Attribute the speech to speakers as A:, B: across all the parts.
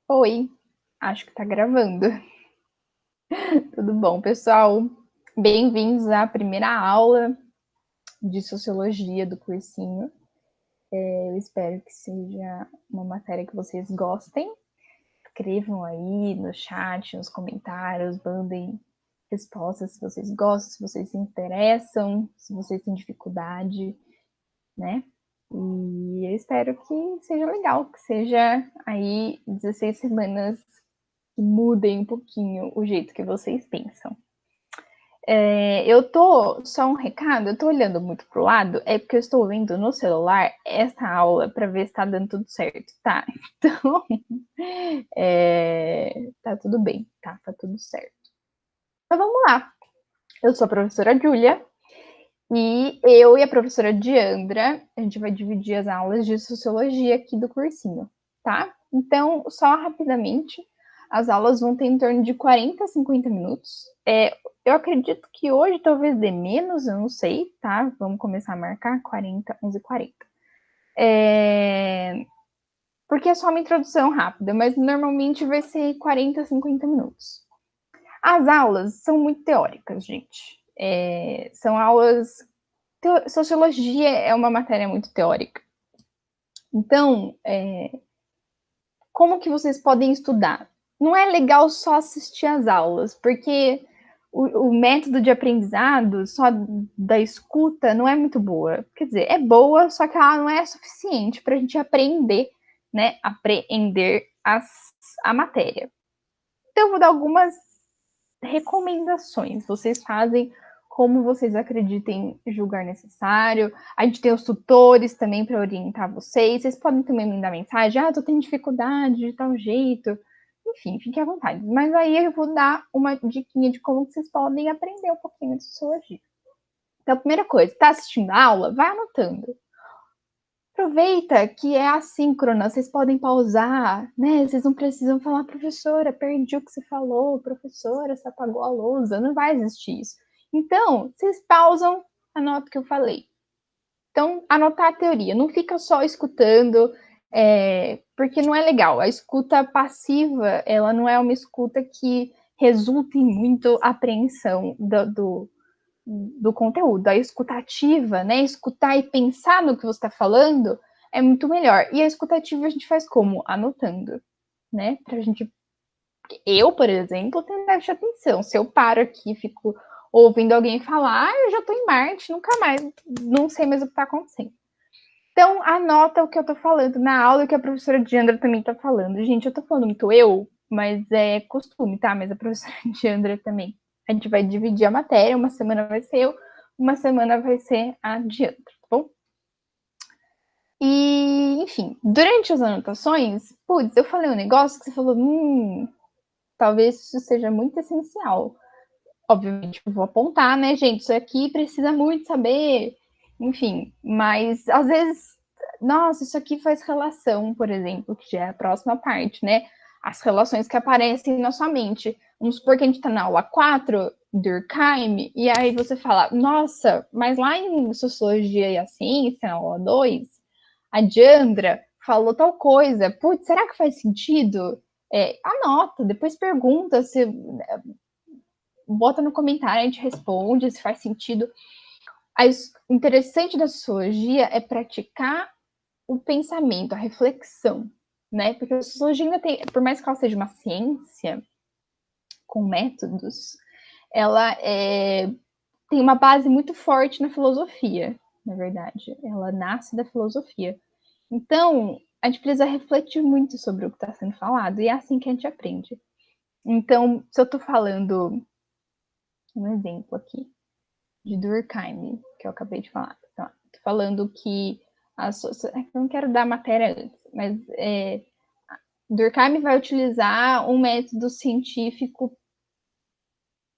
A: Oi, acho que tá gravando. Tudo bom, pessoal? Bem-vindos à primeira aula de Sociologia do cursinho. Eu espero que seja uma matéria que vocês gostem. Escrevam aí no chat, nos comentários, mandem respostas se vocês gostam, se vocês se interessam, se vocês têm dificuldade, né? E eu espero que seja legal, que seja aí 16 semanas que mudem um pouquinho o jeito que vocês pensam. Só um recado, eu tô olhando muito pro lado, é porque eu estou vendo no celular essa aula para ver se tá dando tudo certo, tá? Então, tá tudo bem, tá tudo certo. Então vamos lá. Eu sou a professora Júlia e eu e a professora Diandra, a gente vai dividir as aulas de sociologia aqui do cursinho, tá? Então, só rapidamente, as aulas vão ter em torno de 40 a 50 minutos. Eu acredito que hoje talvez dê menos, eu não sei, tá? Vamos começar a marcar 40, 11h40. Porque é só uma introdução rápida, mas normalmente vai ser 40 a 50 minutos. As aulas são muito teóricas, gente. São aulas. Sociologia é uma matéria muito teórica. Então, como que vocês podem estudar? Não é legal só assistir às aulas, porque o método de aprendizado só da escuta não é muito boa. Quer dizer, é boa, só que ela não é suficiente para a gente aprender, né? Apreender a matéria. Então, eu vou dar algumas recomendações. Vocês fazem como vocês acreditem julgar necessário. A gente tem os tutores também para orientar vocês. Vocês podem também mandar mensagem: tô tendo dificuldade de tal jeito. Enfim, fiquem à vontade. Mas aí eu vou dar uma diquinha de como vocês podem aprender um pouquinho de sociologia. Então, a primeira coisa, tá assistindo a aula? Vai anotando. Aproveita que é assíncrona, vocês podem pausar, né? Vocês não precisam falar, professora, perdi o que você falou, professora, você apagou a lousa, não vai existir isso. Então, vocês pausam, anota o que eu falei. Então, anotar a teoria, não fica só escutando, porque não é legal. A escuta passiva, ela não é uma escuta que resulta em muito apreensão do conteúdo. A escutativa, né? Escutar e pensar no que você está falando é muito melhor. E a escutativa a gente faz como? Anotando, né? Pra gente. Eu, por exemplo, tenho déficit de atenção. Se eu paro aqui e fico ouvindo alguém falar, eu já estou em Marte, nunca mais, não sei mais o que está acontecendo. Então, anota o que eu estou falando na aula e que a professora Diandra também está falando. Gente, eu estou falando muito eu, mas é costume, tá? Mas a professora Diandra também. A gente vai dividir a matéria, uma semana vai ser eu, uma semana vai ser a Diandra, tá bom? E, enfim, durante as anotações, putz, eu falei um negócio que você falou, talvez isso seja muito essencial. Obviamente, eu vou apontar, né, gente? Isso aqui precisa muito saber, enfim, mas às vezes, nossa, isso aqui faz relação, por exemplo, que já é a próxima parte, né? As relações que aparecem na sua mente. Vamos supor que a gente está na aula 4, Durkheim, e aí você fala, nossa, mas lá em Sociologia e a Ciência, na aula 2, a Diandra falou tal coisa. Putz, será que faz sentido? Anota, depois pergunta se bota no comentário, a gente responde se faz sentido. O interessante da sociologia é praticar o pensamento, a reflexão, né? Porque a sociologia ainda tem, por mais que ela seja uma ciência com métodos, ela tem uma base muito forte na filosofia, na verdade. Ela nasce da filosofia. Então, a gente precisa refletir muito sobre o que está sendo falado, e é assim que a gente aprende. Então, se eu estou falando um exemplo aqui, de Durkheim, que eu acabei de falar. Então, tô falando que eu não quero dar matéria antes, mas Durkheim vai utilizar um método científico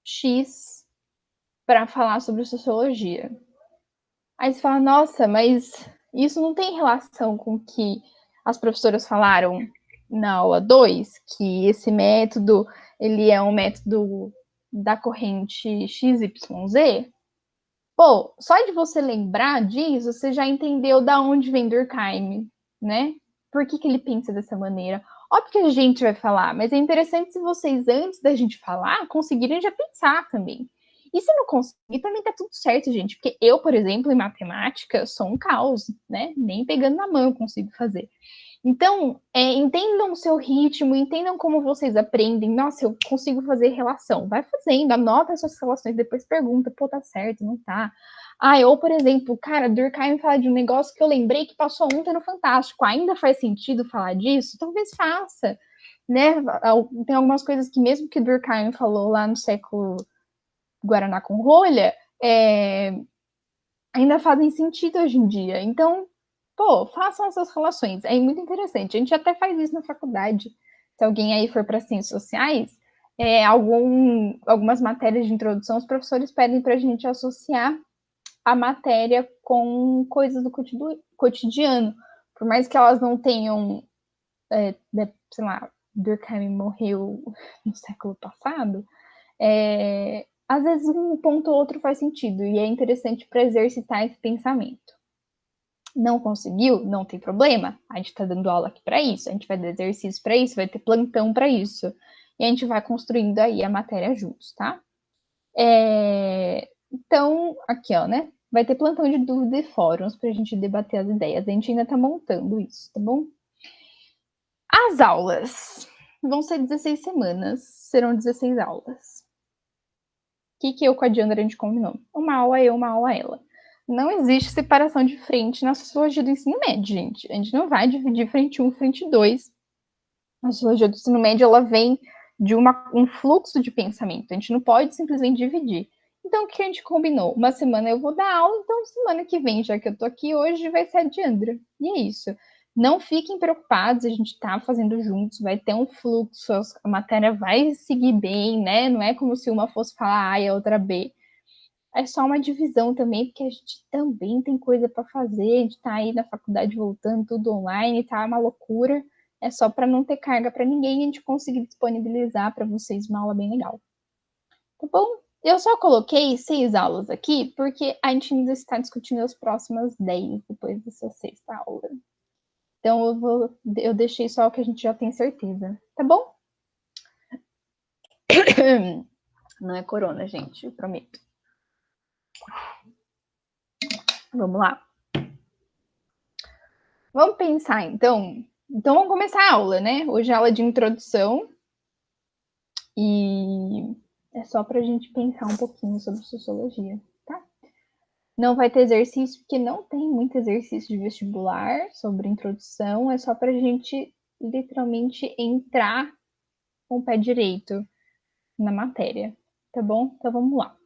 A: X para falar sobre sociologia. Aí você fala, nossa, mas isso não tem relação com o que as professoras falaram na aula 2, que esse método ele é um método da corrente XYZ? Pô, só de você lembrar disso, você já entendeu da onde vem Durkheim, né? Por que ele pensa dessa maneira? Óbvio que a gente vai falar, mas é interessante se vocês, antes da gente falar, conseguirem já pensar também. E se não conseguir, também tá tudo certo, gente. Porque eu, por exemplo, em matemática, sou um caos, né? Nem pegando na mão eu consigo fazer. Então, entendam o seu ritmo, entendam como vocês aprendem. Nossa, eu consigo fazer relação. Vai fazendo, anota essas relações, depois pergunta, pô, tá certo, não tá? Ah, ou, por exemplo, cara, Durkheim fala de um negócio que eu lembrei que passou ontem no Fantástico. Ainda faz sentido falar disso? Talvez faça, né? Tem algumas coisas que mesmo que Durkheim falou lá no século Guaraná com rolha, ainda fazem sentido hoje em dia. Então, pô, façam essas relações. É muito interessante. A gente até faz isso na faculdade. Se alguém aí for para ciências sociais, algumas matérias de introdução, os professores pedem para a gente associar a matéria com coisas do cotidiano. Por mais que elas não tenham, sei lá, Durkheim morreu no século passado, às vezes um ponto ou outro faz sentido e é interessante para exercitar esse pensamento. Não conseguiu? Não tem problema. A gente está dando aula aqui para isso, a gente vai dar exercício para isso, vai ter plantão para isso. E a gente vai construindo aí a matéria juntos, tá? Então, aqui, ó, né? Vai ter plantão de dúvida e fóruns para a gente debater as ideias. A gente ainda está montando isso, tá bom? As aulas vão ser 16 semanas, serão 16 aulas. O que eu com a Diana a gente combinou? Uma aula eu, uma aula ela. Não existe separação de frente na sociologia do ensino médio, gente. A gente não vai dividir frente 1, frente 2. A sociologia do ensino médio, ela vem de um fluxo de pensamento. A gente não pode simplesmente dividir. Então, o que a gente combinou? Uma semana eu vou dar aula, então semana que vem, já que eu tô aqui hoje, vai ser a Diandra. E é isso. Não fiquem preocupados, a gente tá fazendo juntos, vai ter um fluxo, a matéria vai seguir bem, né? Não é como se uma fosse falar A e a outra B. É só uma divisão também, porque a gente também tem coisa para fazer, a gente tá aí na faculdade voltando, tudo online, tá uma loucura. É só para não ter carga para ninguém e a gente conseguir disponibilizar para vocês uma aula bem legal. Tá bom? Eu só coloquei 6 aulas aqui, porque a gente ainda está discutindo as próximas 10 depois dessa sexta aula. Então eu deixei só o que a gente já tem certeza, tá bom? Não é corona, gente, eu prometo. Vamos lá. Vamos pensar, então. Então, vamos começar a aula, né? Hoje é aula de introdução. E é só para a gente pensar um pouquinho sobre sociologia, tá? Não vai ter exercício, porque não tem muito exercício de vestibular sobre introdução. É só para a gente, literalmente, entrar com o pé direito na matéria, tá bom? Então, vamos lá.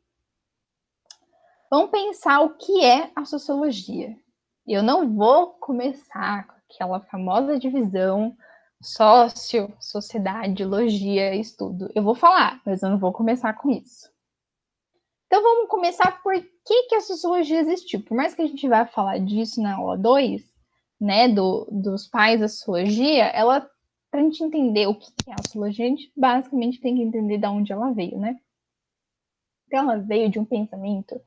A: Vamos pensar o que é a sociologia. Eu não vou começar com aquela famosa divisão sócio, sociedade, logia, estudo. Eu vou falar, mas eu não vou começar com isso. Então vamos começar por que a sociologia existiu. Por mais que a gente vá falar disso na aula 2, né, dos pais da sociologia, para a gente entender o que é a sociologia, a gente basicamente tem que entender de onde ela veio, né? Então ela veio de um pensamento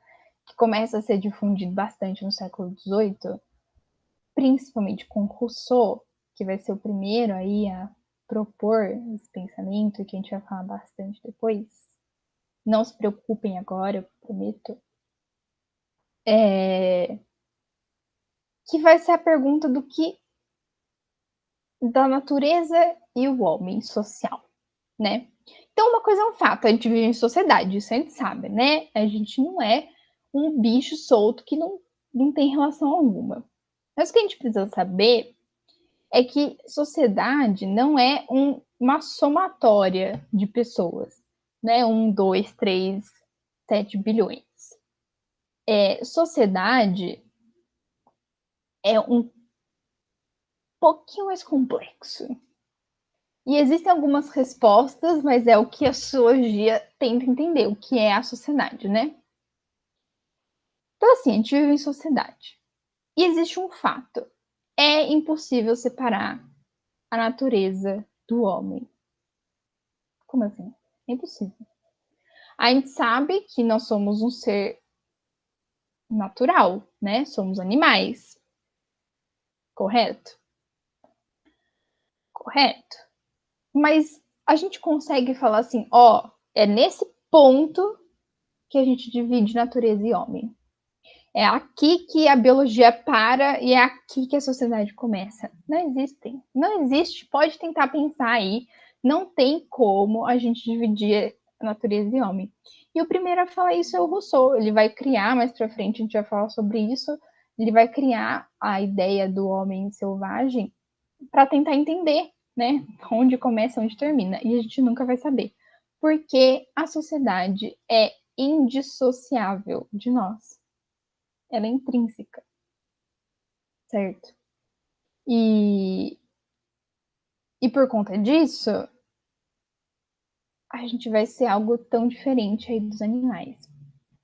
A: que começa a ser difundido bastante no século XVIII, principalmente com Rousseau, que vai ser o primeiro aí a propor esse pensamento, que a gente vai falar bastante depois. Não se preocupem agora, eu prometo. Que vai ser a pergunta da natureza e o homem social, né? Então, uma coisa é um fato, a gente vive em sociedade, isso a gente sabe, né? A gente não é um bicho solto que não tem relação alguma. Mas o que a gente precisa saber é que sociedade não é uma somatória de pessoas, né? 1, 2, 3, 7 bilhões. Sociedade é um pouquinho mais complexo. E existem algumas respostas, mas é o que a sociologia tenta entender, o que é a sociedade, né? Então, assim, a gente vive em sociedade. E existe um fato: é impossível separar a natureza do homem. Como assim? É impossível. A gente sabe que nós somos um ser natural, né? Somos animais. Correto? Correto. Mas a gente consegue falar assim, ó, é nesse ponto que a gente divide natureza e homem. É aqui que a biologia para e é aqui que a sociedade começa. Não existem. Não existe. Pode tentar pensar aí. Não tem como a gente dividir a natureza e homem. E o primeiro a falar isso é o Rousseau. Ele vai criar, mais pra frente a gente vai falar sobre isso, ele vai criar a ideia do homem selvagem para tentar entender, né, onde começa, onde termina. E a gente nunca vai saber. Porque a sociedade é indissociável de nós. Ela é intrínseca, certo? E por conta disso, a gente vai ser algo tão diferente aí dos animais.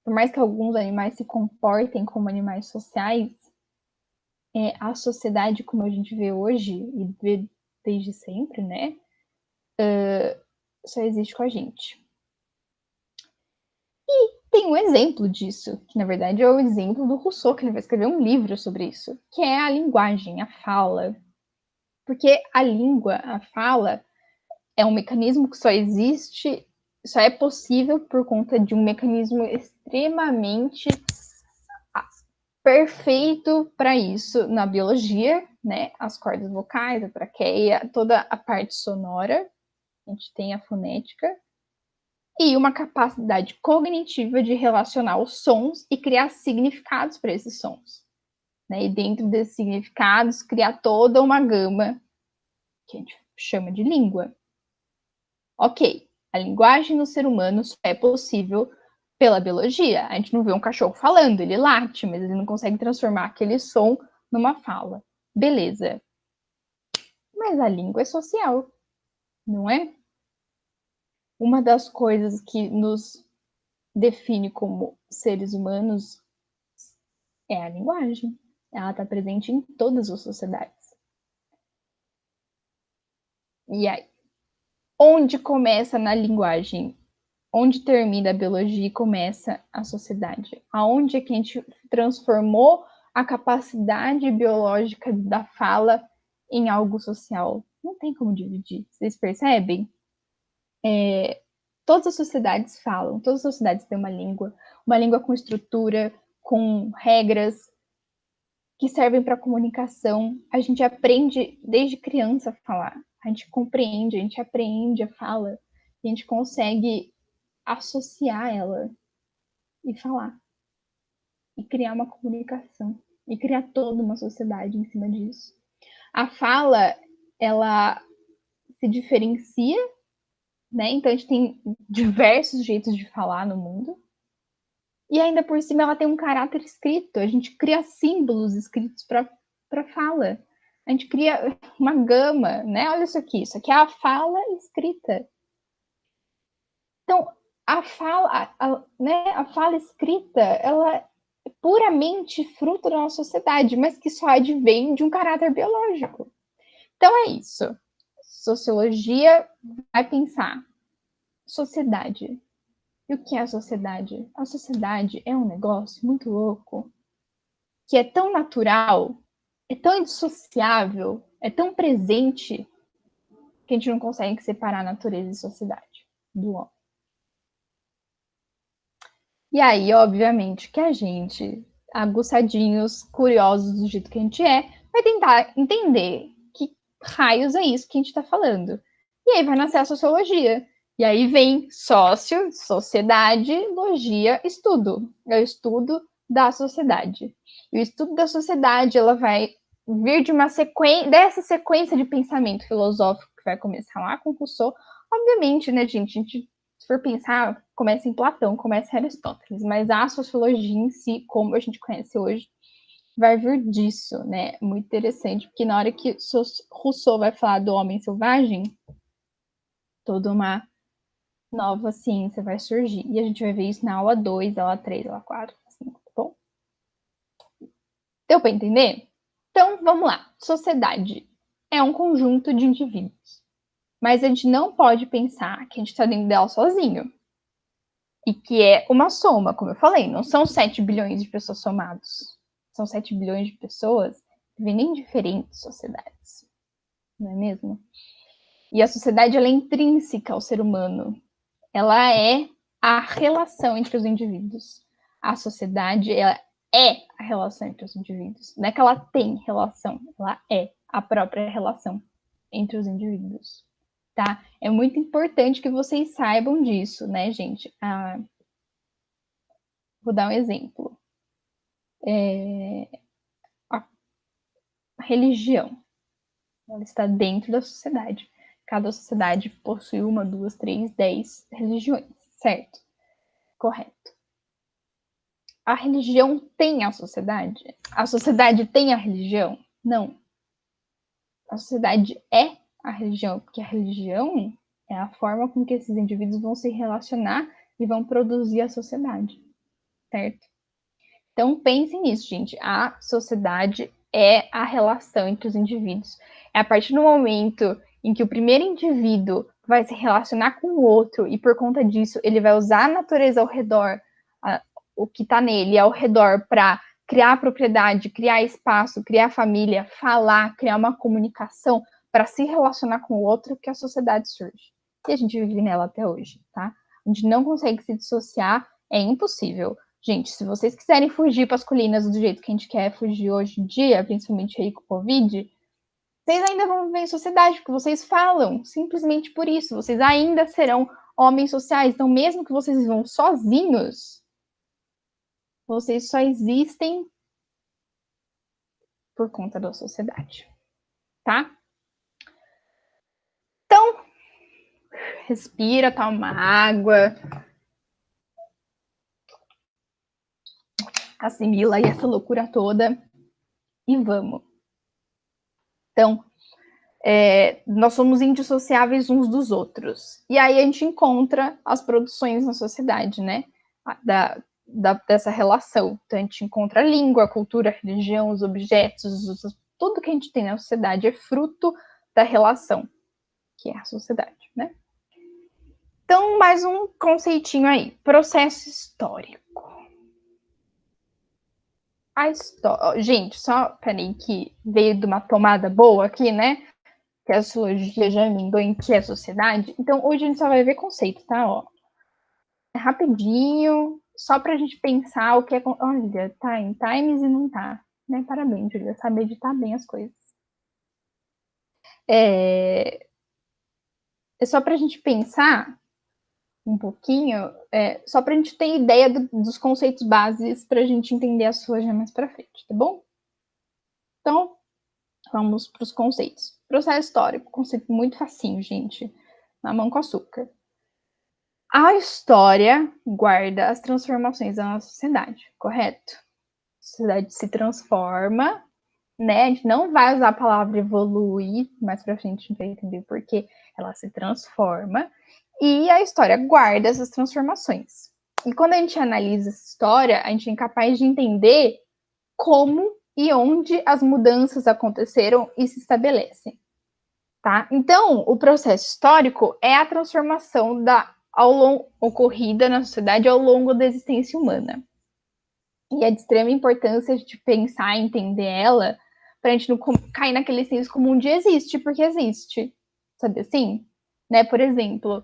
A: Por mais que alguns animais se comportem como animais sociais, a sociedade como a gente vê hoje e vê desde sempre, né, só existe com a gente. E tem um exemplo disso, que na verdade é o exemplo do Rousseau, que ele vai escrever um livro sobre isso, que é a linguagem, a fala. Porque a língua, a fala, é um mecanismo que só existe, só é possível por conta de um mecanismo extremamente perfeito para isso na biologia, né? As cordas vocais, a traqueia, toda a parte sonora, a gente tem a fonética, e uma capacidade cognitiva de relacionar os sons e criar significados para esses sons. Né? E dentro desses significados, criar toda uma gama que a gente chama de língua. Ok, a linguagem no ser humano só é possível pela biologia. A gente não vê um cachorro falando, ele late, mas ele não consegue transformar aquele som numa fala. Beleza. Mas a língua é social, não é? Uma das coisas que nos define como seres humanos é a linguagem. Ela está presente em todas as sociedades. E aí, onde começa na linguagem? Onde termina a biologia e começa a sociedade? Aonde é que a gente transformou a capacidade biológica da fala em algo social? Não tem como dividir. Vocês percebem? Todas as sociedades falam, todas as sociedades têm uma língua com estrutura, com regras que servem para comunicação. A gente aprende desde criança a falar. A gente compreende, a gente aprende a fala. E a gente consegue associar ela e falar. E criar uma comunicação. E criar toda uma sociedade em cima disso. A fala, ela se diferencia, né? Então a gente tem diversos jeitos de falar no mundo. E ainda por cima ela tem um caráter escrito. A gente cria símbolos escritos para fala. A gente cria uma gama, né? Olha isso aqui é a fala escrita. Então, a fala escrita, ela é puramente fruto da nossa sociedade, mas que só advém de um caráter biológico. Então é isso. Sociologia vai pensar sociedade. E o que é a sociedade? A sociedade é um negócio muito louco, que é tão natural, é tão indissociável, é tão presente, que a gente não consegue separar natureza e sociedade do homem. E aí, obviamente, que a gente, aguçadinhos, curiosos do jeito que a gente é, vai tentar entender que raios é isso que a gente está falando. E aí vai nascer a sociologia. E aí vem sócio, sociedade, logia, estudo. É o estudo da sociedade. E o estudo da sociedade, ela vai vir de uma sequência, dessa sequência de pensamento filosófico que vai começar lá com Rousseau. Obviamente, né, gente, a gente se for pensar, começa em Platão, começa em Aristóteles, mas a sociologia em si, como a gente conhece hoje, vai vir disso, né? Muito interessante, porque na hora que Rousseau vai falar do homem selvagem, toda uma nova ciência vai surgir. E a gente vai ver isso na aula 2, aula 3, aula 4, 5, tá bom? Deu para entender? Então, vamos lá. Sociedade é um conjunto de indivíduos. Mas a gente não pode pensar que a gente está dentro dela sozinho. E que é uma soma, como eu falei, não são 7 bilhões de pessoas somados. São 7 bilhões de pessoas vivendo em diferentes sociedades. Não é mesmo? E a sociedade ela é intrínseca ao ser humano. Ela é a relação entre os indivíduos. A sociedade ela é a relação entre os indivíduos. Não é que ela tem relação, ela é a própria relação entre os indivíduos. Tá? É muito importante que vocês saibam disso, né, gente? Vou dar um exemplo. A religião, ela está dentro da sociedade. Cada sociedade possui 1, 2, 3, 10 religiões, certo? Correto. A religião tem a sociedade? A sociedade tem a religião? Não. A sociedade é a religião, porque a religião é a forma com que esses indivíduos vão se relacionar e vão produzir a sociedade, certo? Então, pensem nisso, gente. A sociedade é a relação entre os indivíduos. É a partir do momento em que o primeiro indivíduo vai se relacionar com o outro e, por conta disso, ele vai usar a natureza ao redor, o que está nele ao redor, para criar propriedade, criar espaço, criar família, falar, criar uma comunicação para se relacionar com o outro, que a sociedade surge. E a gente vive nela até hoje, tá? A gente não consegue se dissociar, é impossível. Gente, se vocês quiserem fugir para as colinas do jeito que a gente quer fugir hoje em dia, principalmente aí com o Covid, vocês ainda vão viver em sociedade, porque vocês falam, simplesmente por isso. Vocês ainda serão homens sociais. Então, mesmo que vocês vivam sozinhos, vocês só existem por conta da sociedade, tá? Então, respira, toma uma água, assimila aí essa loucura toda e vamos. Então, nós somos indissociáveis uns dos outros. E aí a gente encontra as produções na sociedade, né? Dessa relação. Então a gente encontra a língua, a cultura, a religião, os objetos, tudo que a gente tem na sociedade é fruto da relação, que é a sociedade, né? Então, mais um conceitinho aí. Processo histórico. A história... Gente, só peraí que veio de uma tomada boa aqui, né? Que a sociologia já emendou em que é a sociedade. Então, hoje a gente só vai ver conceito, tá? Ó, é rapidinho, só pra gente pensar o que é... Olha, tá em times e não tá. Né? Parabéns, Julia, sabe editar bem as coisas. É só pra gente pensar um pouquinho, só pra gente ter ideia dos conceitos básicos pra gente entender a sua já mais pra frente, tá bom? Então, vamos para os conceitos. Processo histórico, conceito muito facinho, gente. Na mão com açúcar. A história guarda as transformações da nossa sociedade, correto? A sociedade se transforma, né? A gente não vai usar a palavra evoluir, mais pra frente a gente vai entender por que ela se transforma. E a história guarda essas transformações. E quando a gente analisa essa história, a gente é capaz de entender como e onde as mudanças aconteceram e se estabelecem. Tá? Então, o processo histórico é a transformação ocorrida na sociedade ao longo da existência humana. E é de extrema importância a gente pensar e entender ela para a gente não cair naquele senso comum de existe, porque existe. Sabe assim? Né? Por exemplo,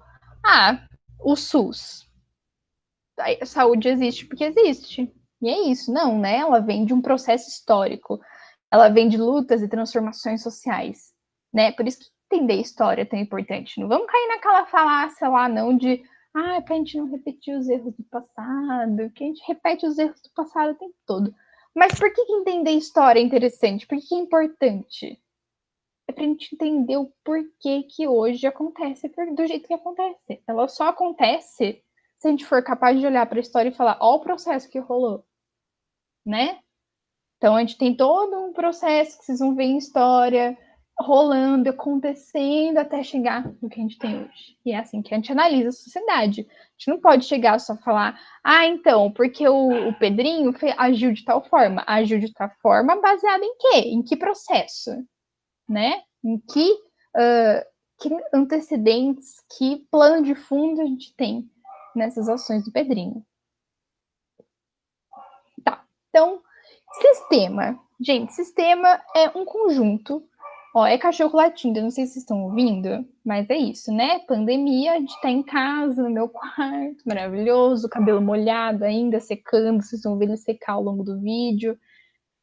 A: o SUS. A saúde existe porque existe. E é isso, não, né? Ela vem de um processo histórico. Ela vem de lutas e transformações sociais, né? Por isso que entender história é tão importante. Não vamos cair naquela falácia lá, não, de pra gente não repetir os erros do passado, que a gente repete os erros do passado o tempo todo. Mas por que entender história é interessante? Por que é importante? É pra gente entender o porquê que hoje acontece do jeito que acontece. Ela só acontece se a gente for capaz de olhar para a história e falar, ó o processo que rolou, né? Então a gente tem todo um processo que vocês vão ver em história, rolando, acontecendo até chegar no que a gente tem hoje. E é assim que a gente analisa a sociedade. A gente não pode chegar só falar, então, porque o Pedrinho agiu de tal forma. Agiu de tal forma baseado em quê? Em que processo? Né? Em que antecedentes, que plano de fundo a gente tem nessas ações do Pedrinho. Tá, então, sistema. Gente, sistema é um conjunto, Ó, é cachorro latindo, eu não sei se vocês estão ouvindo, mas é isso, né? Pandemia, a gente tá em casa, no meu quarto, maravilhoso, cabelo molhado ainda, secando, vocês vão ver ele secar ao longo do vídeo.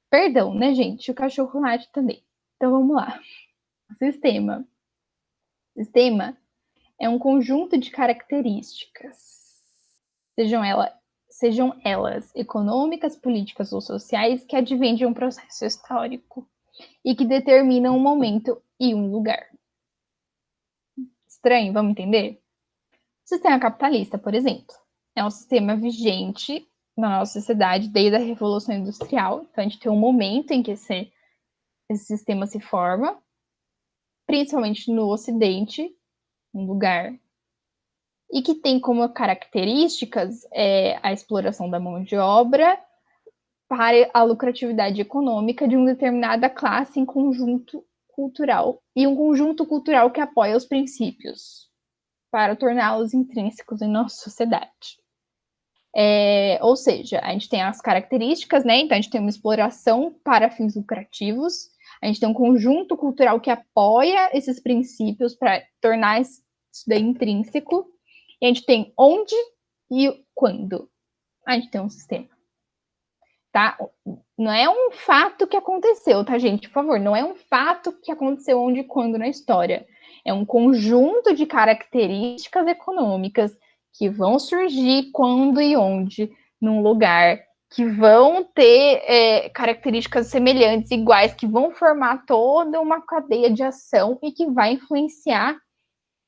A: Perdão, né, gente? O cachorro late também. Então vamos lá. Sistema. Sistema é um conjunto de características, sejam elas econômicas, políticas ou sociais, que advêm de um processo histórico e que determinam um momento e um lugar. Estranho, vamos entender? O sistema capitalista, por exemplo, é um sistema vigente na nossa sociedade desde a Revolução Industrial. Então, a gente tem um momento em que esse sistema se forma, principalmente no Ocidente, um lugar, e que tem como características a exploração da mão de obra para a lucratividade econômica de uma determinada classe em conjunto cultural, e um conjunto cultural que apoia os princípios para torná-los intrínsecos em nossa sociedade. Ou seja, a gente tem as características, né? Então a gente tem uma exploração para fins lucrativos, a gente tem um conjunto cultural que apoia esses princípios para tornar isso daí intrínseco, e a gente tem onde e quando. A gente tem um sistema. Tá? Não é um fato que aconteceu, tá, gente? Por favor, não é um fato que aconteceu onde e quando na história. É um conjunto de características econômicas que vão surgir quando e onde num lugar, que vão ter características semelhantes, iguais, que vão formar toda uma cadeia de ação e que vai influenciar.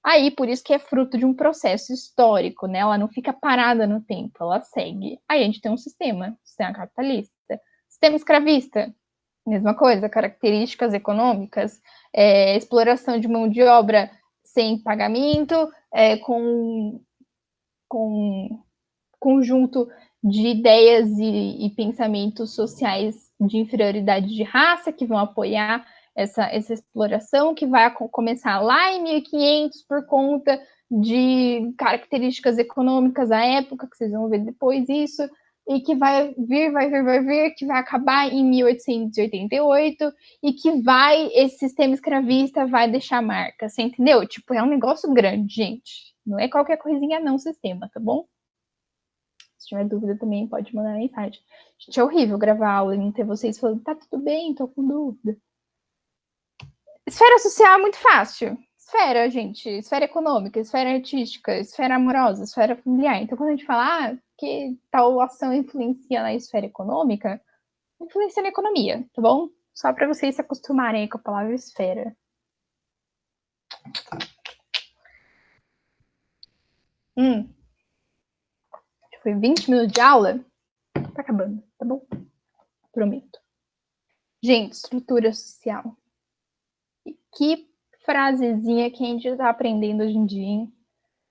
A: Aí, por isso que é fruto de um processo histórico, né? Ela não fica parada no tempo, ela segue. Aí a gente tem um sistema capitalista. Sistema escravista, mesma coisa, características econômicas, exploração de mão de obra sem pagamento, com conjunto de ideias e pensamentos sociais de inferioridade de raça que vão apoiar essa exploração, que vai começar lá em 1500 por conta de características econômicas da época, que vocês vão ver depois isso, e que vai vir, que vai acabar em 1888, e que esse sistema escravista vai deixar marca, você entendeu? Tipo, é um negócio grande, gente. Não é qualquer coisinha não, sistema, tá bom? Se tiver dúvida também, pode mandar mensagem. Gente, é horrível gravar aula e não ter vocês falando, tá tudo bem, tô com dúvida. Esfera social é muito fácil. Esfera, gente. Esfera econômica, esfera artística, esfera amorosa, esfera familiar. Então, quando a gente fala que tal ação influencia na esfera econômica, influencia na economia, tá bom? Só para vocês se acostumarem com a palavra esfera. Foi 20 minutos de aula? Tá acabando, tá bom? Prometo. Gente, estrutura social. Que frasezinha que a gente tá aprendendo hoje em dia, hein?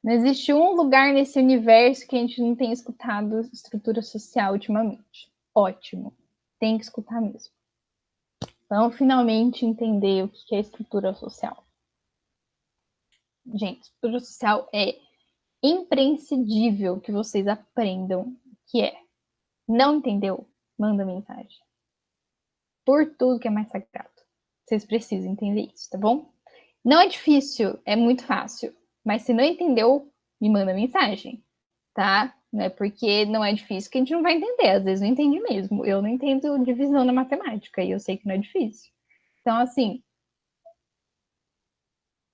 A: Não existe um lugar nesse universo que a gente não tenha escutado estrutura social ultimamente. Ótimo. Tem que escutar mesmo. Então, finalmente entender o que é estrutura social. Gente, estrutura social é imprescindível que vocês aprendam o que é. Não entendeu? Manda mensagem. Por tudo que é mais sagrado. Vocês precisam entender isso, tá bom? Não é difícil, é muito fácil. Mas se não entendeu, me manda mensagem, tá? Não é porque não é difícil que a gente não vai entender. Às vezes não entende mesmo. Eu não entendo divisão na matemática e eu sei que não é difícil. Então, assim,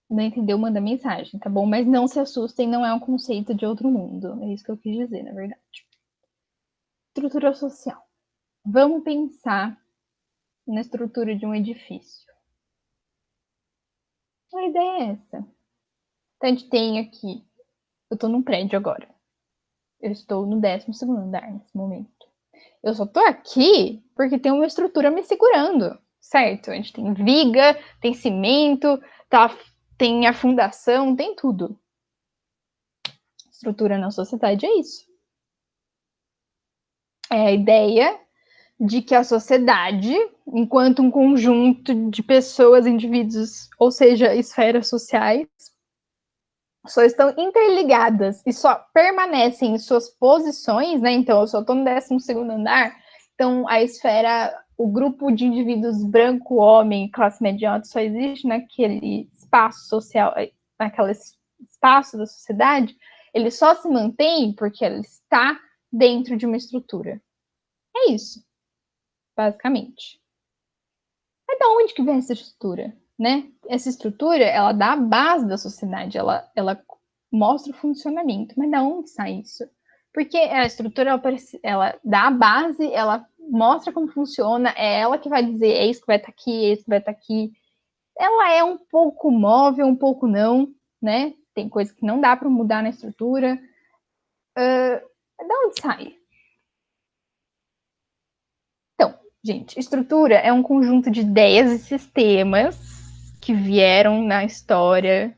A: não entendeu, manda mensagem, tá bom? Mas não se assustem, não é um conceito de outro mundo. É isso que eu quis dizer, na verdade. Estrutura social. Vamos pensar na estrutura de um edifício. A ideia é essa. Então, a gente tem aqui, eu estou num prédio agora. Eu estou no 12º andar nesse momento. Eu só estou aqui porque tem uma estrutura me segurando, certo? A gente tem viga, tem cimento, tem a fundação, tem tudo. Estrutura na sociedade é isso. É a ideia de que a sociedade, enquanto um conjunto de pessoas, indivíduos, ou seja, esferas sociais, só estão interligadas e só permanecem em suas posições, né? Então, eu só estou no 12º andar, então a esfera o grupo de indivíduos branco, homem, classe média alta só existe naquele espaço social, naquele espaço da sociedade, ele só se mantém porque ele está dentro de uma estrutura. É isso, basicamente. Mas da onde que vem essa estrutura, né? Essa estrutura, ela dá a base da sociedade, ela mostra o funcionamento. Mas da onde sai isso? Porque a estrutura, ela dá a base, ela mostra como funciona, é ela que vai dizer, é isso que vai estar aqui, é isso que vai estar aqui. Ela é um pouco móvel, um pouco não, né? Tem coisas que não dá para mudar na estrutura. Da onde sai? Então, gente, estrutura é um conjunto de ideias e sistemas que vieram na história,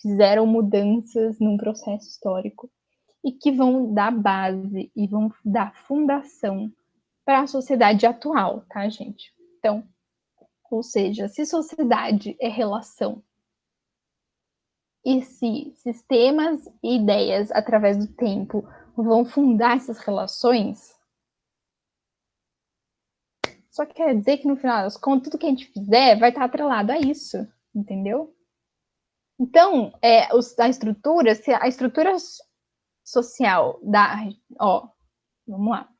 A: fizeram mudanças num processo histórico e que vão dar base e vão dar fundação para a sociedade atual, tá, gente? Então, ou seja, se sociedade é relação e se sistemas e ideias através do tempo vão fundar essas relações, só quer dizer que no final das contas, tudo que a gente fizer vai estar atrelado a isso, entendeu? Então, a estrutura, se a estrutura social dá, ó, vamos lá,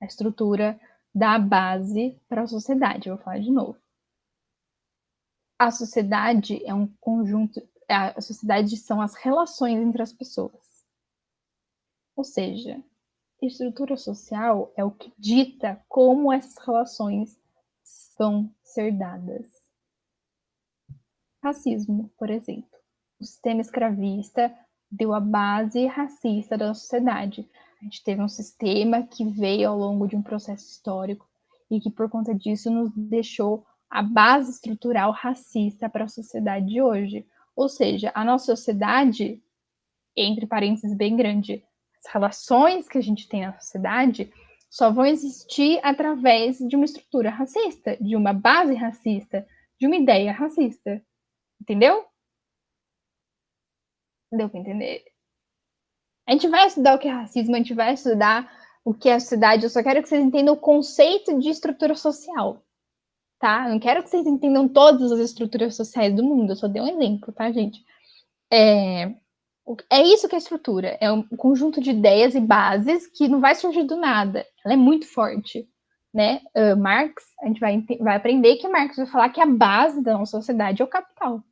A: a estrutura dá base para a sociedade, eu vou falar de novo. A sociedade é um conjunto, a sociedade são as relações entre as pessoas. Ou seja, estrutura social é o que dita como essas relações vão ser dadas. Racismo, por exemplo. O sistema escravista deu a base racista da sociedade. A gente teve um sistema que veio ao longo de um processo histórico e que, por conta disso, nos deixou a base estrutural racista para a sociedade de hoje. Ou seja, a nossa sociedade, entre parênteses bem grande, as relações que a gente tem na sociedade só vão existir através de uma estrutura racista, de uma base racista, de uma ideia racista. Entendeu? Deu para entender? A gente vai estudar o que é racismo, a gente vai estudar o que é sociedade. Eu só quero que vocês entendam o conceito de estrutura social, tá? Eu não quero que vocês entendam todas as estruturas sociais do mundo. Eu só dei um exemplo, tá, gente? É isso que é estrutura. É um conjunto de ideias e bases que não vai surgir do nada. Ela é muito forte, né? Marx, a gente vai aprender que Marx vai falar que a base da nossa sociedade é o capital.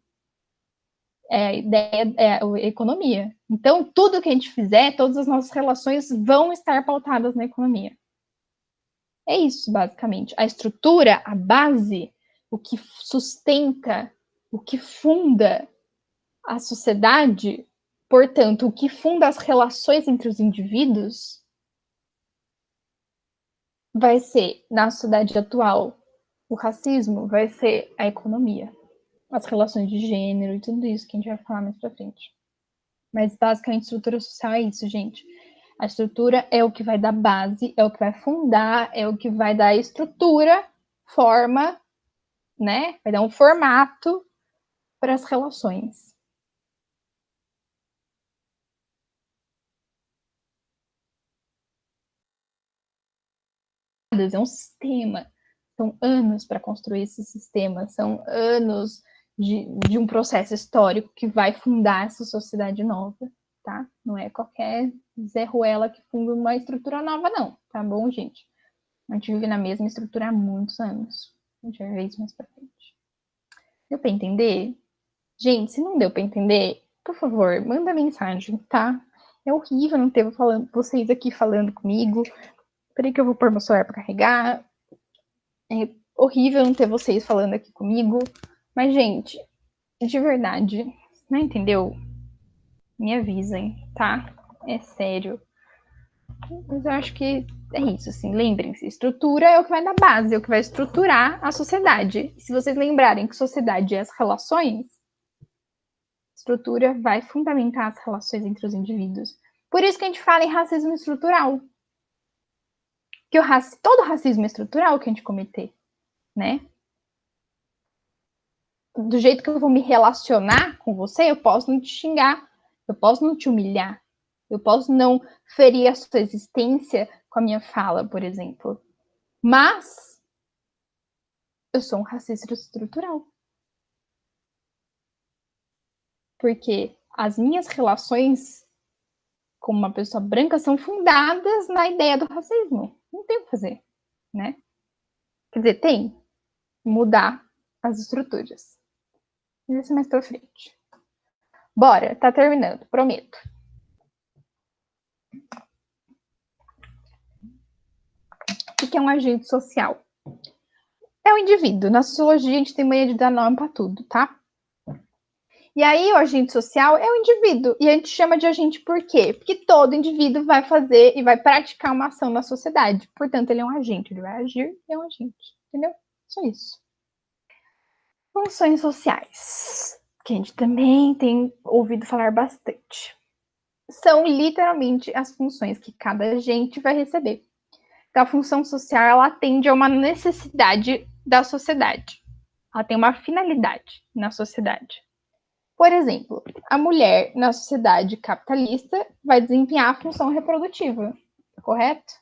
A: É a ideia, é a economia. Então, tudo que a gente fizer, todas as nossas relações vão estar pautadas na economia. É isso, basicamente. A estrutura, a base, o que sustenta, o que funda a sociedade, portanto, o que funda as relações entre os indivíduos, vai ser, na sociedade atual, o racismo, vai ser a economia, as relações de gênero e tudo isso que a gente vai falar mais pra frente. Mas basicamente, estrutura social é isso, gente. A estrutura é o que vai dar base, é o que vai fundar, é o que vai dar estrutura, forma, né? Vai dar um formato para as relações. É um sistema. São anos para construir esse sistema, são anos de um processo histórico que vai fundar essa sociedade nova, tá? Não é qualquer Zé Ruela que funda uma estrutura nova, não, tá bom, gente? A gente vive na mesma estrutura há muitos anos. A gente vai ver isso mais pra frente. Deu pra entender? Gente, se não deu pra entender, por favor, manda mensagem, tá? É horrível não ter vocês aqui falando comigo. Peraí que eu vou pôr meu celular pra carregar. É horrível não ter vocês falando aqui comigo. Mas, gente, de verdade, não entendeu? Me avisem, tá? É sério. Mas eu acho que é isso, assim. Lembrem-se, estrutura é o que vai dar base, é o que vai estruturar a sociedade. E se vocês lembrarem que sociedade é as relações, estrutura vai fundamentar as relações entre os indivíduos. Por isso que a gente fala em racismo estrutural. Que todo racismo é estrutural que a gente cometer, né? Do jeito que eu vou me relacionar com você, eu posso não te xingar, eu posso não te humilhar, eu posso não ferir a sua existência com a minha fala, por exemplo. Mas eu sou um racista estrutural. Porque as minhas relações como uma pessoa branca são fundadas na ideia do racismo. Não tem o que fazer, né? Quer dizer, tem. Mudar as estruturas. Mas isso mais pra frente. Bora, tá terminando, prometo. O que é um agente social? É o indivíduo. Na sociologia, a gente tem mania de dar nome pra tudo, tá? E aí, o agente social é o indivíduo. E a gente chama de agente por quê? Porque todo indivíduo vai fazer e vai praticar uma ação na sociedade. Portanto, ele é um agente. Ele vai agir e é um agente. Entendeu? Só isso. Funções sociais, que a gente também tem ouvido falar bastante. São literalmente as funções que cada agente vai receber. Então, a função social, ela atende a uma necessidade da sociedade. Ela tem uma finalidade na sociedade. Por exemplo, a mulher na sociedade capitalista vai desempenhar a função reprodutiva, correto?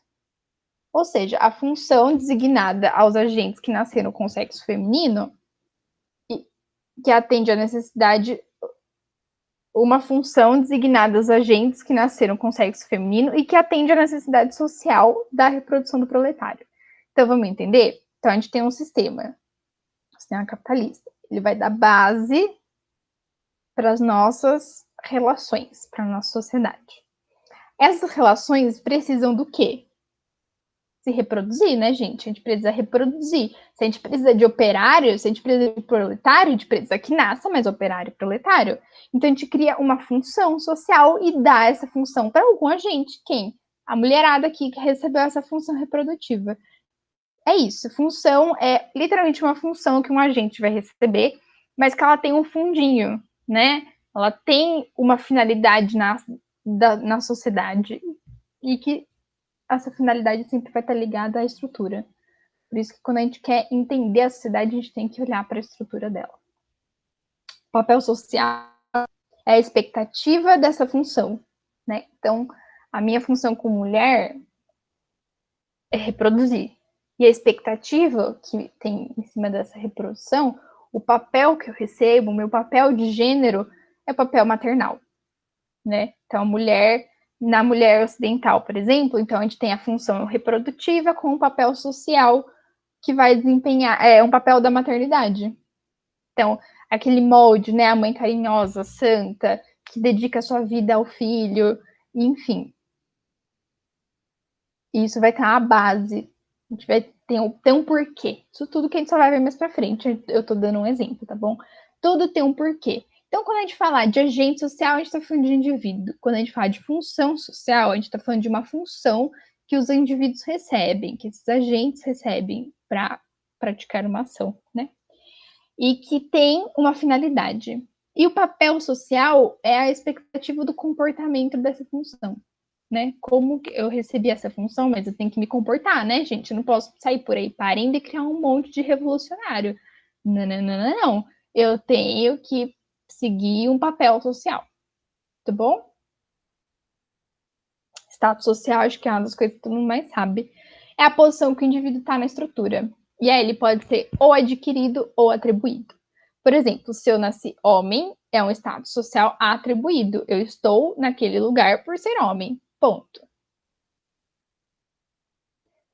A: Ou seja, a função designada aos agentes que nasceram com sexo feminino, que atende à necessidade, uma função designada aos agentes que nasceram com sexo feminino e que atende à necessidade social da reprodução do proletário. Então, vamos entender? Então, a gente tem um sistema capitalista. Ele vai dar base para as nossas relações, para a nossa sociedade. Essas relações precisam do quê? Se reproduzir, né, gente? A gente precisa reproduzir. Se a gente precisa de operário, se a gente precisa de proletário, a gente precisa que nasça mais operário e proletário. Então, a gente cria uma função social e dá essa função para algum agente. Quem? A mulherada aqui que recebeu essa função reprodutiva. É isso. Função é literalmente uma função que um agente vai receber, mas que ela tem um fundinho, né? Ela tem uma finalidade na sociedade e que essa finalidade sempre vai estar ligada à estrutura. Por isso que quando a gente quer entender a sociedade, a gente tem que olhar para a estrutura dela. O papel social é a expectativa dessa função, né? Então, a minha função como mulher é reproduzir. E a expectativa que tem em cima dessa reprodução, o papel que eu recebo, o meu papel de gênero, é o papel maternal, né? Então, a mulher, na mulher ocidental, por exemplo, então a gente tem a função reprodutiva com o papel social que vai desempenhar, um papel da maternidade. Então, aquele molde, né? A mãe carinhosa, santa, que dedica a sua vida ao filho, enfim. Isso vai estar a base. A gente vai ter um porquê. Isso tudo que a gente só vai ver mais pra frente. Eu tô dando um exemplo, tá bom? Tudo tem um porquê. Então, quando a gente fala de agente social, a gente está falando de indivíduo. Quando a gente fala de função social, a gente está falando de uma função que os indivíduos recebem, que esses agentes recebem para praticar uma ação, né? E que tem uma finalidade. E o papel social é a expectativa do comportamento dessa função, né? Como eu recebi essa função, mas eu tenho que me comportar, né, gente? Eu não posso sair por aí parando e criar um monte de revolucionário. Não, não, não, não, não. Eu tenho que seguir um papel social, tá bom? Status social, acho que é uma das coisas que todo mundo mais sabe. É a posição que o indivíduo está na estrutura. E aí ele pode ser ou adquirido ou atribuído. Por exemplo, se eu nasci homem, é um status social atribuído. Eu estou naquele lugar por ser homem. Ponto.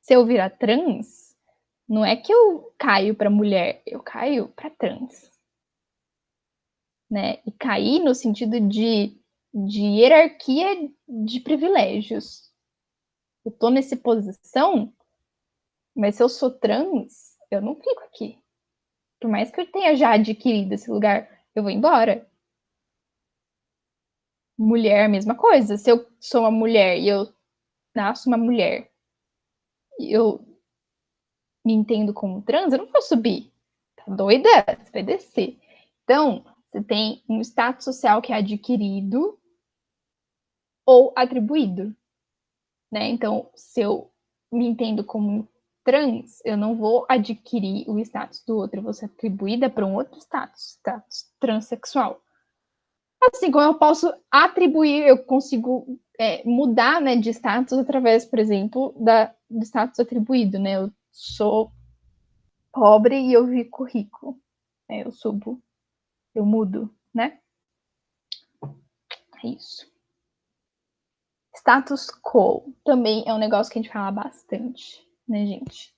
A: Se eu virar trans, não é que eu caio para mulher, eu caio para trans. Né? E cair no sentido de hierarquia de privilégios. Eu tô nessa posição, mas se eu sou trans, eu não fico aqui. Por mais que eu tenha já adquirido esse lugar, eu vou embora. Mulher, mesma coisa. Se eu sou uma mulher e eu nasço uma mulher e eu me entendo como trans, eu não vou subir. Tá doida? Você vai descer. Então, você tem um status social que é adquirido ou atribuído, né? Então, se eu me entendo como trans, eu não vou adquirir o status do outro, eu vou ser atribuída para um outro status transexual. Assim como eu posso atribuir, eu consigo mudar, né, de status através, por exemplo, do status atribuído, né? Eu sou pobre e eu fico rico. Eu subo, eu mudo, né? É isso. Status quo também é um negócio que a gente fala bastante, né, gente?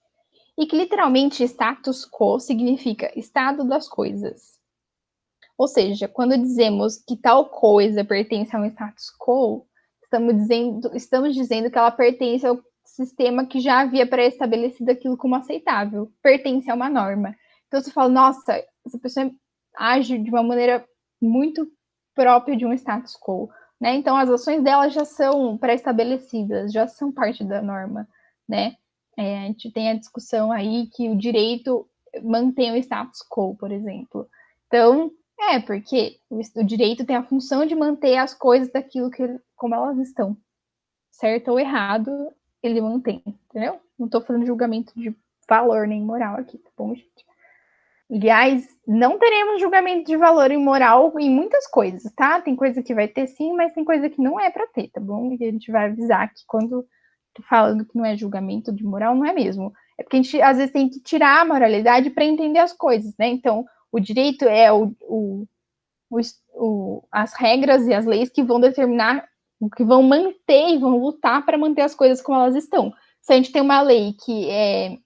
A: E que literalmente status quo significa estado das coisas. Ou seja, quando dizemos que tal coisa pertence a um status quo, estamos dizendo que ela pertence ao sistema que já havia pré-estabelecido aquilo como aceitável, pertence a uma norma. Então você fala, nossa, essa pessoa age de uma maneira muito própria de um status quo, né? Então as ações dela já são pré-estabelecidas, já são parte da norma, né? A gente tem a discussão aí que o direito mantém o status quo, por exemplo. Então, porque o direito tem a função de manter as coisas daquilo como elas estão. Certo ou errado, ele mantém, entendeu? Não estou falando de julgamento de valor nem moral aqui, tá bom, gente? Aliás, não teremos julgamento de valor e moral em muitas coisas, tá? Tem coisa que vai ter sim, mas tem coisa que não é para ter, tá bom? E a gente vai avisar que quando tô falando que não é julgamento de moral, não é mesmo. É porque a gente às vezes tem que tirar a moralidade para entender as coisas, né? Então, o direito é as regras e as leis que vão determinar, que vão manter e vão lutar para manter as coisas como elas estão. Se a gente tem uma lei que é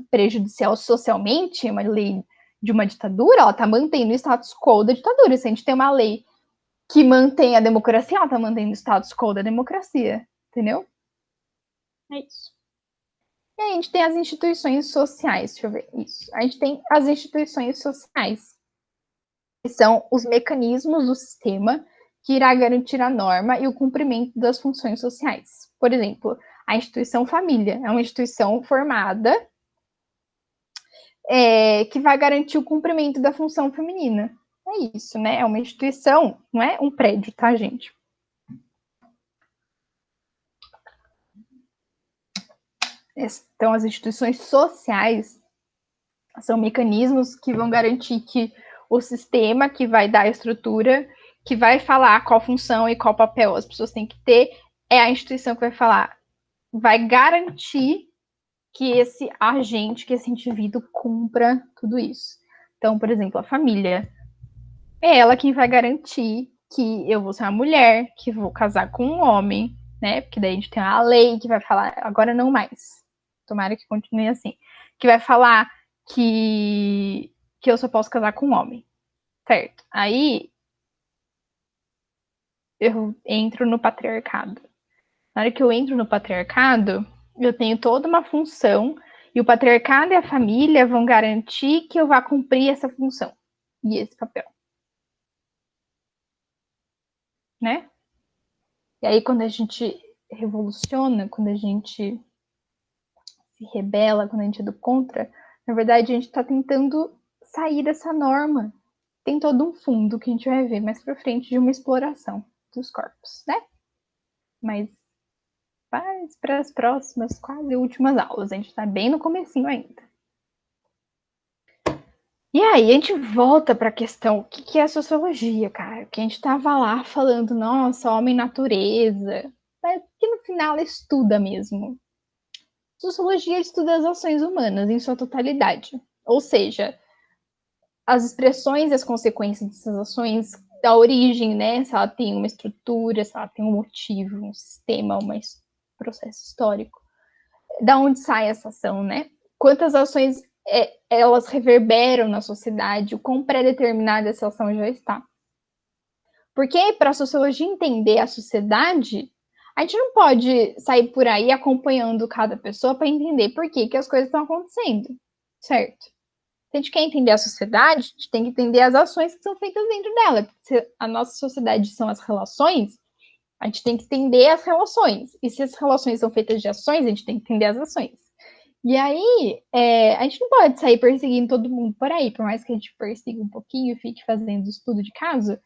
A: prejudicial socialmente, uma lei de uma ditadura, ela está mantendo o status quo da ditadura. Se a gente tem uma lei que mantém a democracia, ela está mantendo o status quo da democracia, entendeu? É isso. E aí a gente tem as instituições sociais, deixa eu ver isso. A gente tem as instituições sociais, que são os mecanismos do sistema que irá garantir a norma e o cumprimento das funções sociais. Por exemplo, a instituição família é uma instituição formada que vai garantir o cumprimento da função feminina. É isso, né? É uma instituição, não é um prédio, tá, gente? Então, as instituições sociais são mecanismos que vão garantir que o sistema que vai dar a estrutura, que vai falar qual função e qual papel as pessoas têm que ter, é a instituição que vai falar, vai garantir que esse agente, que esse indivíduo cumpra tudo isso. Então, por exemplo, a família é ela quem vai garantir que eu vou ser uma mulher, que vou casar com um homem, né? Porque daí a gente tem a lei que vai falar, agora não mais. Tomara que continue assim. Que vai falar que eu só posso casar com um homem. Certo. Aí eu entro no patriarcado. Na hora que eu entro no patriarcado, eu tenho toda uma função e o patriarcado e a família vão garantir que eu vá cumprir essa função e esse papel, né? E aí quando a gente revoluciona, quando a gente se rebela, quando a gente é do contra, na verdade a gente está tentando sair dessa norma. Tem todo um fundo que a gente vai ver mais para frente de uma exploração dos corpos, né? Mas para as próximas, quase últimas aulas, a gente está bem no comecinho ainda. E aí a gente volta para a questão, o que é a sociologia, cara? Que a gente estava lá falando, nossa, homem-natureza, mas que no final ela estuda mesmo. Sociologia estuda as ações humanas em sua totalidade, ou seja, as expressões e as consequências dessas ações, da origem, né? Se ela tem uma estrutura, se ela tem um motivo, um sistema, um processo histórico. Da onde sai essa ação, né? Quantas ações elas reverberam na sociedade, o quão pré-determinada essa ação já está. Porque para a sociologia entender a sociedade, a gente não pode sair por aí acompanhando cada pessoa para entender por que as coisas estão acontecendo, certo? Se a gente quer entender a sociedade, a gente tem que entender as ações que são feitas dentro dela. Se a nossa sociedade são as relações, a gente tem que entender as relações. E se as relações são feitas de ações, a gente tem que entender as ações. E aí, a gente não pode sair perseguindo todo mundo por aí, por mais que a gente persiga um pouquinho e fique fazendo estudo de caso,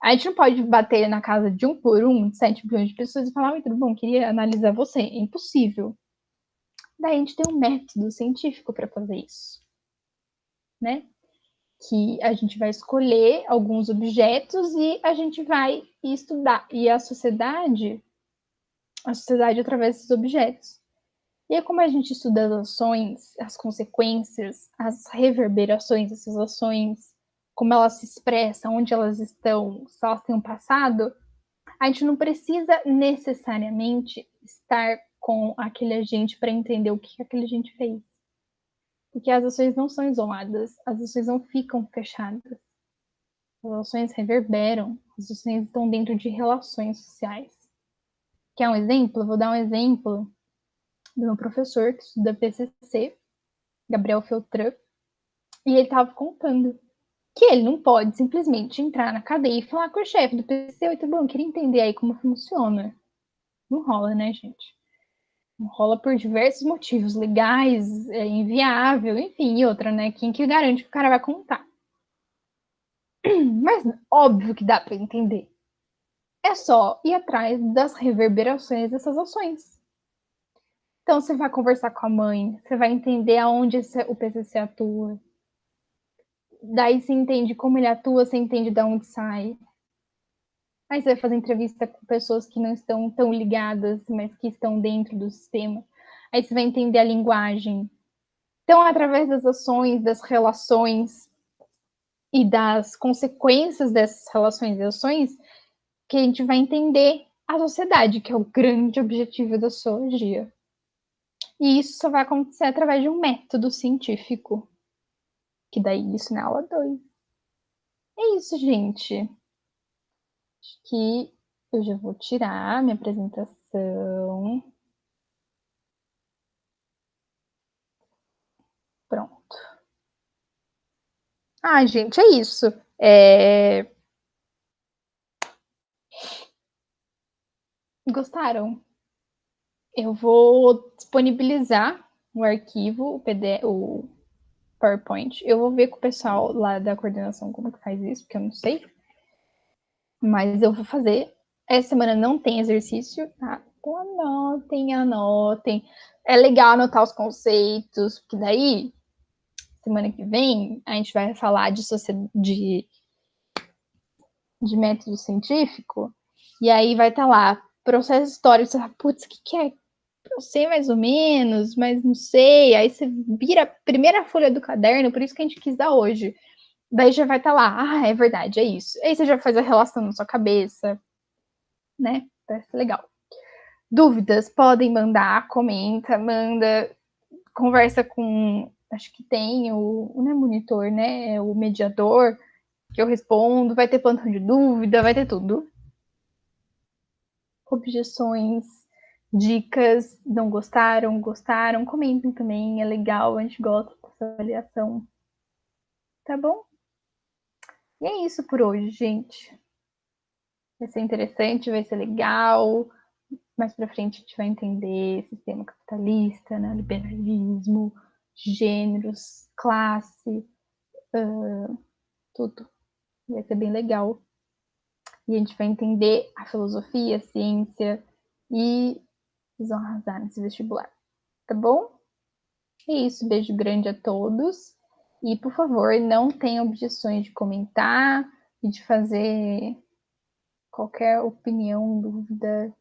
A: a gente não pode bater na casa de um por um, de 7 bilhões de pessoas e falar, oi, tudo bom, queria analisar você. É impossível. Daí a gente tem um método científico para fazer isso, né? Que a gente vai escolher alguns objetos e a gente vai estudar. E a sociedade através desses objetos. E aí, como a gente estuda as ações, as consequências, as reverberações dessas ações, como elas se expressam, onde elas estão, se elas têm um passado, a gente não precisa necessariamente estar com aquele agente para entender o que aquele agente fez. Porque as ações não são isoladas, as ações não ficam fechadas. As ações reverberam, as ações estão dentro de relações sociais. Quer um exemplo? Eu vou dar um exemplo do meu professor que estuda PCC, Gabriel Feltran, e ele estava contando que ele não pode simplesmente entrar na cadeia e falar com o chefe do PCC, oi, tudo bom, queria entender aí como funciona. Não rola, né, gente? Não rola por diversos motivos legais, é inviável, enfim, e outra, né? Quem que garante que o cara vai contar? Mas óbvio que dá para entender. É só ir atrás das reverberações dessas ações. Então, você vai conversar com a mãe, você vai entender aonde o PCC atua. Daí você entende como ele atua, você entende de onde sai. Aí você vai fazer entrevista com pessoas que não estão tão ligadas, mas que estão dentro do sistema. Aí você vai entender a linguagem. Então, através das ações, das relações e das consequências dessas relações e ações, que a gente vai entender a sociedade, que é o grande objetivo da sociologia. E isso só vai acontecer através de um método científico, que daí isso na aula 2. É isso, gente. Acho que eu já vou tirar minha apresentação. Pronto. Ah, gente, é isso. Gostaram? Eu vou disponibilizar o arquivo, o PDF, o PowerPoint. Eu vou ver com o pessoal lá da coordenação como que faz isso, porque eu não sei. Mas eu vou fazer. Essa semana não tem exercício, tá? Então anotem, anotem. É legal anotar os conceitos, porque daí, semana que vem, a gente vai falar de método científico, e aí vai estar lá, processo histórico, você fala, putz, o que é? Eu sei mais ou menos, mas não sei. Aí você vira a primeira folha do caderno, por isso que a gente quis dar hoje. Daí já vai estar lá, é verdade, é isso. Aí você já faz a relação na sua cabeça, né? Parece legal. Dúvidas, podem mandar, comenta, manda, conversa com, acho que tem não é monitor, né? É o mediador, que eu respondo, vai ter plantão de dúvida, vai ter tudo. Objeções, dicas, não gostaram, gostaram, comentem também, é legal, a gente gosta dessa avaliação. Tá bom? E é isso por hoje, gente. Vai ser interessante, vai ser legal. Mais pra frente a gente vai entender sistema capitalista, né? Liberalismo, gêneros, classe, tudo. Vai ser bem legal. E a gente vai entender a filosofia, a ciência e vocês vão arrasar nesse vestibular. Tá bom? É isso, beijo grande a todos. E, por favor, não tenham objeções de comentar e de fazer qualquer opinião, dúvida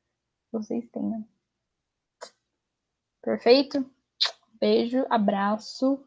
A: que vocês tenham. Perfeito? Beijo, abraço